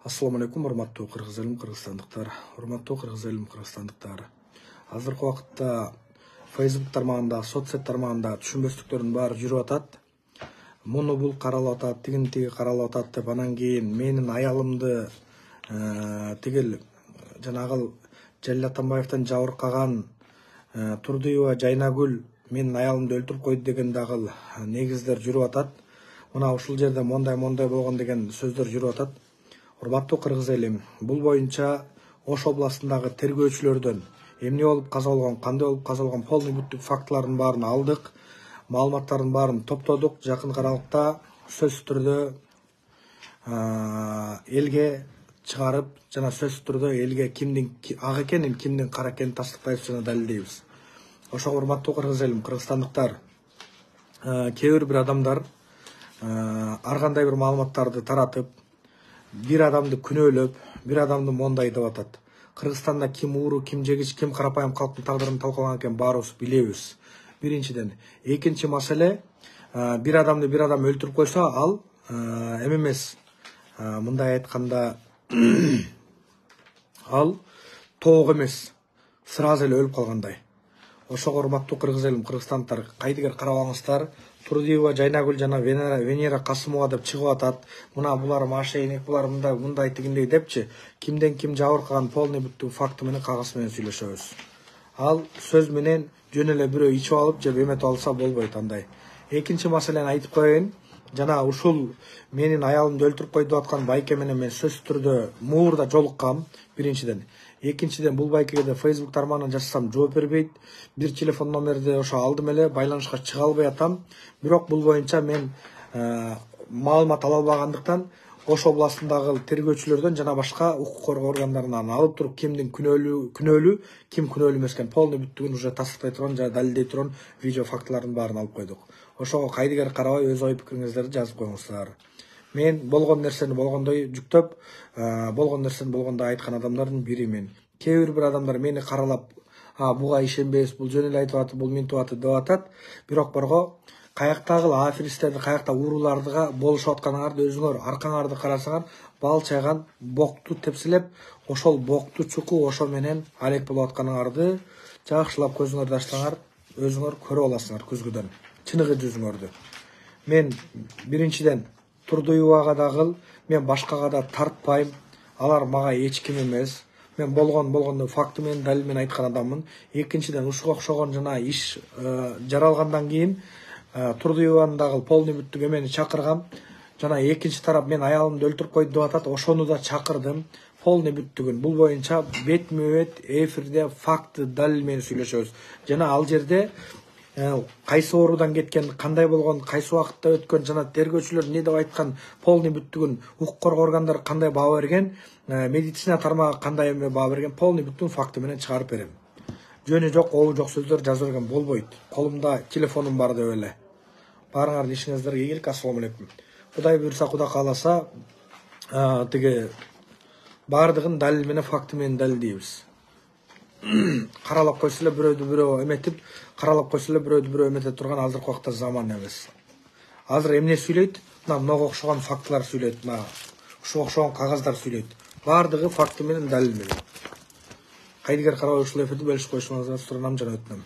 Assalamu alaikum, урматтуу кыргыз элим, кыргызстандыктар. Урматтуу кыргыз элим, кыргызстандыктар. Азыркы убакытта Facebook тармагында, соцсет тармагында түшүнбөстүктөрдүн баары жүрүп атат. Муну бул каралып атат, тигин тиги каралып атат деп, анан кийин менин аялымды тигил жанагыл Жалил Атамбаевден жабыркаган Турдуева Жайнагүл менин аялымды өлтүрүп койду деген дагы негиздер жүрүп атат. Мына ушул жерде мондай болгон деген сөздөр жүрүп атат. Урматтуу кыргыз элим, бул боюнча Ош областындагы тергөөчүлөрдөн эмне болуп каза болгон, кандай болуп каза болгон полный бүттүк фактылардын баарын алдык, маалыматтардын баарын топтодук. Жакын аралыкта сөзсүз түрдө элге чыгарып, жана сөзсүз түрдө элге кимдин ак экенин, кимдин кара экенин тастыктайбыз жана далилдейбиз. Ошого урматтуу кыргыз элим, кыргызстандыктар, кээ бир адамдар ар кандай бир маалыматтарды таратып, бир адамды күнөөлөп, бир адамды мондай деп атат. Кыргызстанда ким ууру, ким жегич, ким карапайым калктын тагдырын талкалаган экен, баарыбыз билебиз. Биринчиден. Экинчи маселе, бир адамды бир адам өлтүрүп койсо, ал эме эмес. Мындай айтканда, ал тоок эмес, сразу эле өлүп калгандай. Ошого урматтуу кыргыз элим, кыргызстандыктар, кайдыгер карабаңыздар, Турдуева Жайнагүл жана Венера Касымова деп чыгып атат. Мына булар мошенник, булар мындай тигиндей депчи, кимден ким жабыркаган полный бүттүк факты менен кагаз менен сүйлөшөбүз. Ал сөз менен жөн эле бирөө ичип алып же эметип алса болбойт андай. Экинчи маселени айтып коеюн. Жана ушул менин аялымды өлтүрүп койду деп аткан байке менен мен сөзсүз түрдө муурда жолуккам, биринчиден. Экинчиден, бул байкеге Facebook тармагынан жазсам жооп бербейт. Бир телефон номерди ошо алдым эле, байланышка чыга албай атам. Бирок бул боюнча мен маалымат ала албагандыктан Ош областындагы тергөөчүлөрдөн жана башка укук коргоо органдарынан алып туруп, кимдин күнөөлүү, ким күнөөлүү эмес экен, полный бүттүгүн уже тастыктай турган жана далилдей турган видео фактылардын баарын алып койдук. Ошого кайдыгер карабай өз ой пикириңиздерди жазып коюңуздар. Мен болгон нерсени болгондой жүктөп, болгон нерсени болгондой айткан адамдардын биримен. Кээ бир адамдар мени каралап, буга ишенбейбиз, бул жөн эле айтып атат, бул минтип атат деп атат. Бирок борго каяктагы аферисттерди, каякта уурулардыга болушуп атканыңарды өзүңөр аркаңарды карасаңар, бал чайган бокту тепселеп, ошол бокту чукуп, ошо менен алек болуп атканыңарды жакшылап көзүңөрдү ачсаңар, өзүңөр көрүп аласыңар көзгөдөн, чыныгы жүзүңөрдү. Мен биринчиден Турдуевага дагы, мен башкага да тартпайм, алар мага эч ким эмес. Мен болгондо факты менен, далил менен айткан адаммын. Экинчиден, ушуга окшогон жана иш жаралгандан кийин Турдуеванын дагы полный бүттүк эмени чакыргам. Жана экинчи тарап мен аялымды өлтүрүп койду деп атат, ошону да чакырдым. Полный бүттүгүн. Бул боюнча бетме-бет эфирде факты, далил менен сүйлөшөбүз. Жана ал жерде кайсы оорудан кеткен, кандай болгон, кайсы убакытта өткөн, жана тергөөчүлөр эмне деп айткан, полный бүттүгүн, укук коргоо органдары кандай баа берген, медицина тармагы кандай эме баа берген, полный бүттүк факты менен чыгарып берем. Жөнү жок, обу жок сөздөр жазып берген болбойт. Колумда телефонум бар деп эле. Баарыңардын ишиңиздерге ийгилик. Ассаламу алейкум. Кудай буйруса, Кудай кааласа, тиги баардыгын далил менен, факты менен далилдейбиз. Каралап койсо эле бирөөдү бирөө эметип, каралап койсо эле бирөөдү бирөө эмете турган азыркы убакта заман эмес. Азыр эмне сүйлөйт? Мага окшогон фактылар сүйлөйт, ушуга окшогон кагаздар сүйлөйт. Баардыгы факты менен, далил менен. Кайдыгер карабай ушул эфирди бөлүшүп коюшуңузду суранам жана өтүнөм.